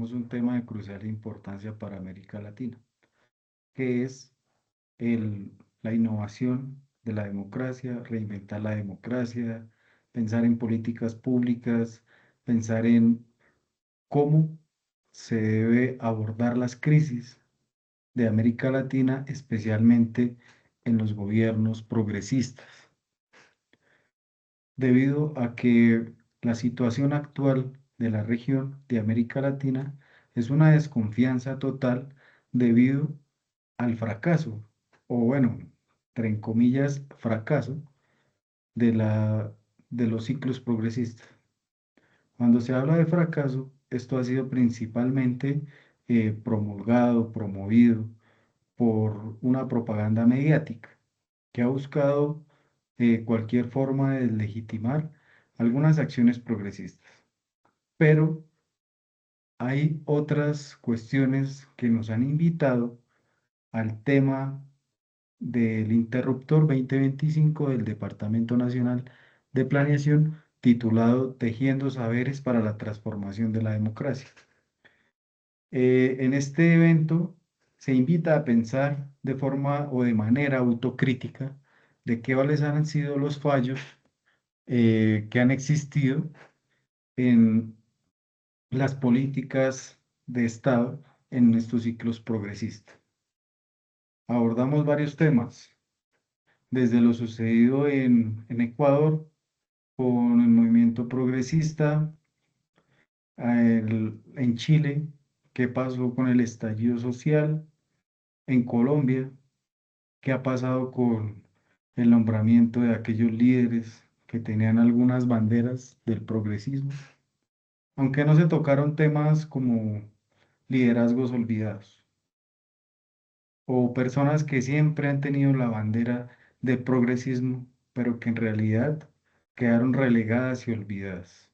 tenemos un tema de crucial importancia para América Latina, que es el- la innovación de la democracia, reinventar la democracia, pensar en políticas públicas, pensar en cómo se debe abordar las crisis de América Latina, especialmente en los gobiernos progresistas, debido a que la situación actual de la región de América Latina es una desconfianza total debido al fracaso, o bueno, entre comillas, fracaso de de los ciclos progresistas. Cuando se habla de fracaso, esto ha sido principalmente promulgado, promovido por una propaganda mediática que ha buscado cualquier forma de legitimar algunas acciones progresistas. Pero hay otras cuestiones que nos han invitado al tema del Interruptor 2025 del Departamento Nacional de Planeación, titulado Tejiendo Saberes para la Transformación de la Democracia. En este evento se invita a pensar de forma o de manera autocrítica de cuáles han sido los fallos que han existido en las políticas de Estado en estos ciclos progresistas. Abordamos varios temas, desde lo sucedido en Ecuador con el movimiento progresista, en Chile, qué pasó con el estallido social, en Colombia, qué ha pasado con el nombramiento de aquellos líderes que tenían algunas banderas del progresismo, aunque no se tocaron temas como liderazgos olvidados o personas que siempre han tenido la bandera del progresismo, pero que en realidad quedaron relegadas y olvidadas.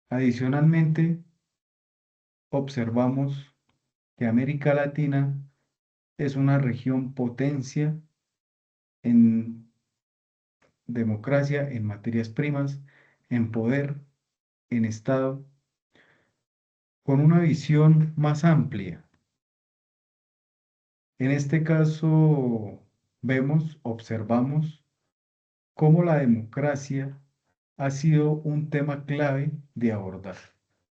Adicionalmente, observamos que América Latina es una región potencia en democracia, en materias primas, en poder, en Estado, con una visión más amplia. En este caso, observamos cómo la democracia ha sido un tema clave de abordar,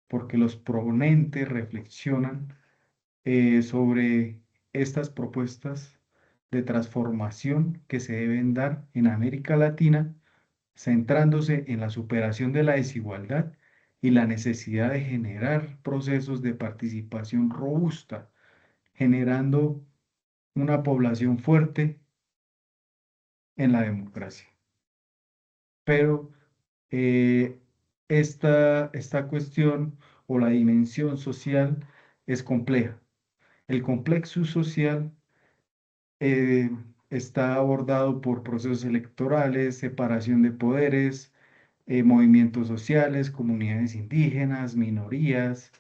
porque los proponentes reflexionan sobre estas propuestas de transformación que se deben dar en América Latina, centrándose en la superación de la desigualdad y la necesidad de generar procesos de participación robusta, generando una población fuerte en la democracia. Pero eh, esta cuestión o la dimensión social es compleja. El complexo social eh, está abordado por procesos electorales, separación de poderes, movimientos sociales, comunidades indígenas, minorías,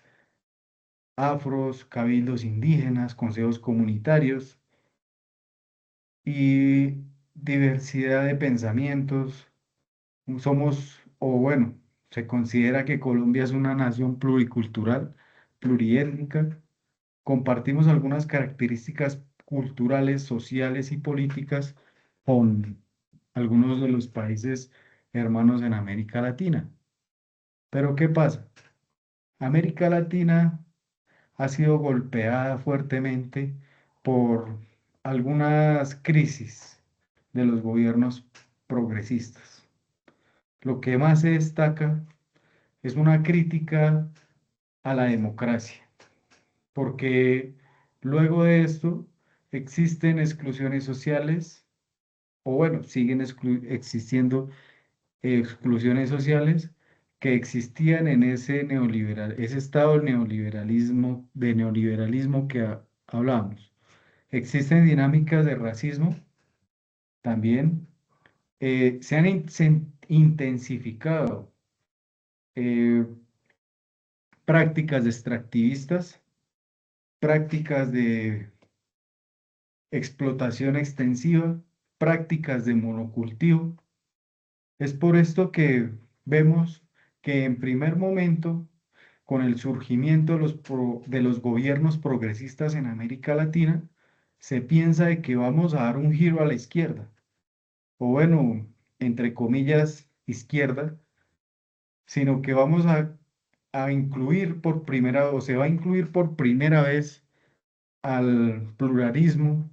afros, cabildos indígenas, consejos comunitarios y diversidad de pensamientos. O bueno, se considera que Colombia es una nación pluricultural, pluriétnica. Compartimos algunas características culturales, sociales y políticas con algunos de los países hermanos en América Latina. Pero ¿qué pasa? América Latina ha sido golpeada fuertemente por algunas crisis de los gobiernos progresistas. Lo que más se destaca es una crítica a la democracia, porque luego de esto existen exclusiones sociales, o bueno, siguen existiendo exclusiones sociales que existían en ese estado de neoliberalismo que hablamos. Existen dinámicas de racismo también, se han intensificado eh, prácticas extractivistas, prácticas de explotación extensiva, prácticas de monocultivo. Es por esto que vemos que en primer momento con el surgimiento de los gobiernos progresistas en América Latina, se piensa de que vamos a dar un giro a la izquierda, o bueno, entre comillas, izquierda, sino que vamos a incluir por primera, o se va a incluir por primera vez al pluralismo,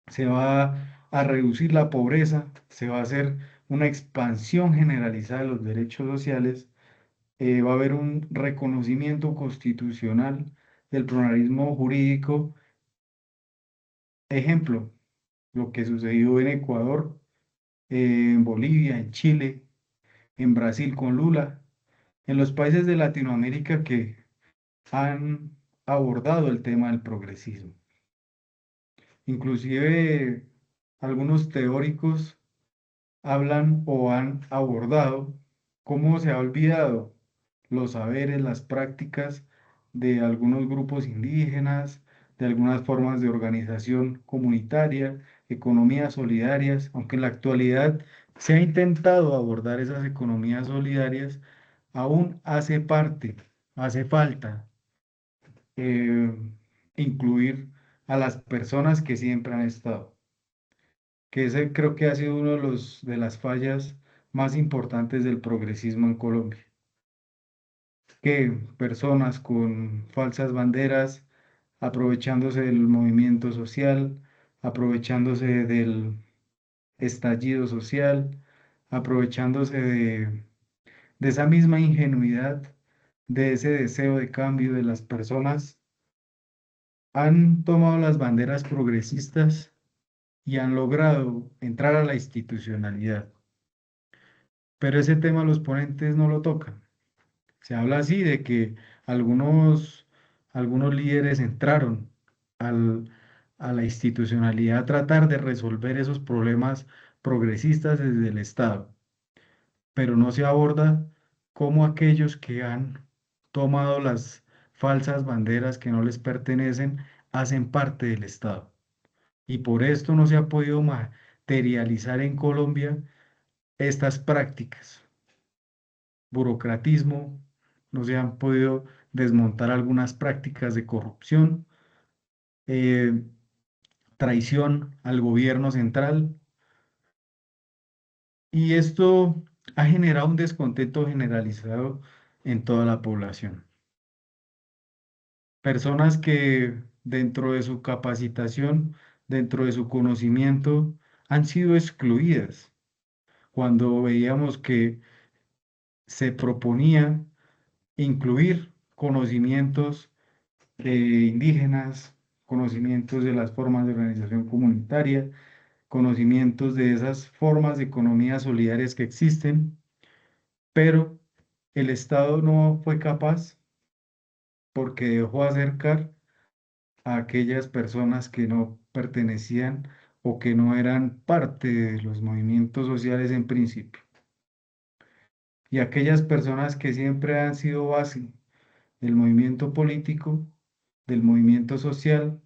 se va a reducir la pobreza, se va a hacer una expansión generalizada de los derechos sociales, va a haber un reconocimiento constitucional del pluralismo jurídico. Ejemplo, lo que sucedió en Ecuador, en Bolivia, en Chile, en Brasil con Lula, en los países de Latinoamérica que han abordado el tema del progresismo. Inclusive algunos teóricos hablan o han abordado cómo se ha olvidado los saberes, las prácticas de algunos grupos indígenas, de algunas formas de organización comunitaria, economías solidarias, aunque en la actualidad se ha intentado abordar esas economías solidarias, aún hace falta eh, incluir a las personas que siempre han estado, que ese creo que ha sido uno de de las fallas más importantes del progresismo en Colombia, que personas con falsas banderas, aprovechándose del movimiento social, aprovechándose del estallido social, aprovechándose de esa misma ingenuidad, de ese deseo de cambio de las personas, han tomado las banderas progresistas y han logrado entrar a la institucionalidad. Pero ese tema los ponentes no lo tocan. Se habla así de que algunos, algunos líderes entraron al- a la institucionalidad a tratar de resolver esos problemas progresistas desde el Estado, pero no se aborda cómo aquellos que han tomado las falsas banderas que no les pertenecen hacen parte del Estado. Y por esto no se ha podido materializar en Colombia estas prácticas. Burocratismo, no se han podido desmontar algunas prácticas de corrupción, eh, traición al gobierno central, y esto ha generado un descontento generalizado en toda la población. Personas que dentro de su capacitación, dentro de su conocimiento, han sido excluidas cuando veíamos que se proponía incluir conocimientos indígenas, conocimientos de las formas de organización comunitaria, conocimientos de esas formas de economías solidarias que existen, pero el Estado no fue capaz porque dejó acercar a aquellas personas que no pertenecían o que no eran parte de los movimientos sociales en principio. Y aquellas personas que siempre han sido base del movimiento político, del movimiento social,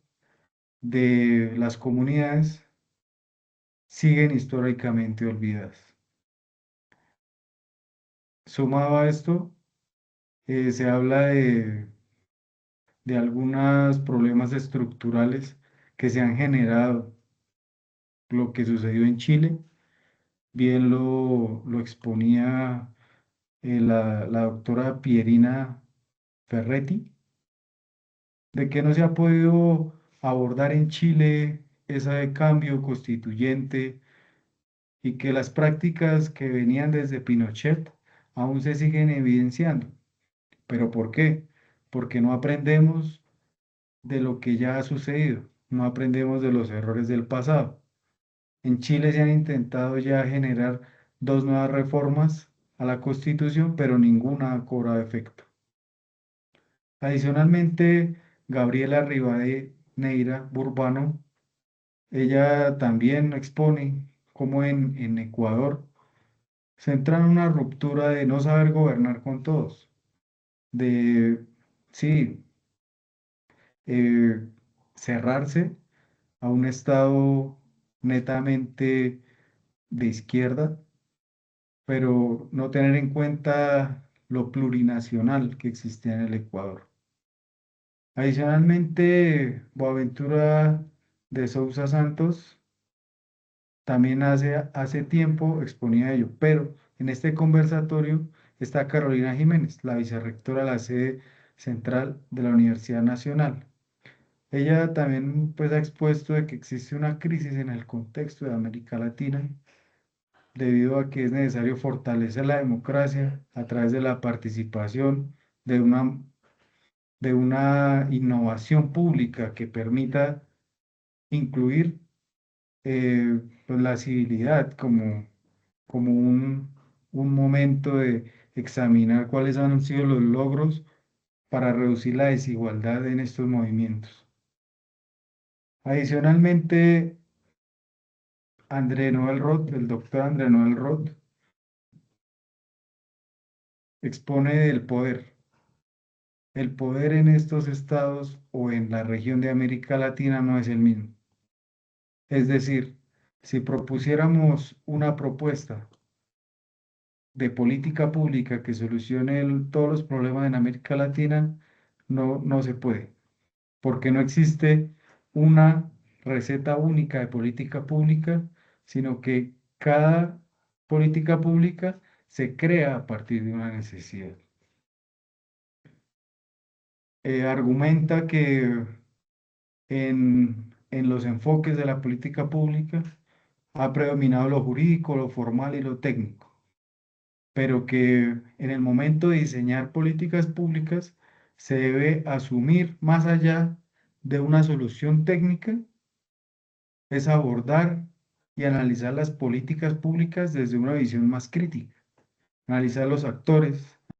de las comunidades, siguen históricamente olvidadas. Sumado a esto, se habla de algunos problemas estructurales que se han generado. Lo que sucedió en Chile, bien lo exponía la doctora Pierina Ferretti, de que no se ha podido abordar en Chile ese cambio constituyente y que las prácticas que venían desde Pinochet aún se siguen evidenciando. ¿Pero por qué? Porque no aprendemos de lo que ya ha sucedido, no aprendemos de los errores del pasado. En Chile se han intentado ya generar dos nuevas reformas a la Constitución, pero ninguna ha cobrado efecto. Adicionalmente, Gabriela Rivadeneira Burbano, ella también expone cómo en Ecuador se entra en una ruptura de no saber gobernar con todos, de, sí, eh, cerrarse a un Estado netamente de izquierda, pero no tener en cuenta lo plurinacional que existía en el Ecuador. Adicionalmente, Boaventura de Sousa Santos también hace tiempo exponía ello, pero en este conversatorio está Carolina Jiménez, la vicerrectora de la sede central de la Universidad Nacional. Ella también pues, ha expuesto de que existe una crisis en el contexto de América Latina debido a que es necesario fortalecer la democracia a través de la participación de una innovación pública que permita incluir pues, la civilidad como un momento de examinar cuáles han sido los logros para reducir la desigualdad en estos movimientos. Adicionalmente, André Noel Roth, el doctor André Noel Roth, expone el poder. El poder en estos estados o en la región de América Latina no es el mismo. Es decir, si propusiéramos una propuesta de política pública que solucione todos los problemas en América Latina, no se puede, porque no existe una receta única de política pública, sino que cada política pública se crea a partir de una necesidad. Argumenta que en los enfoques de la política pública ha predominado lo jurídico, lo formal y lo técnico, pero que en el momento de diseñar políticas públicas se debe asumir más allá de una solución técnica, es abordar y analizar las políticas públicas desde una visión más crítica, analizar los actores,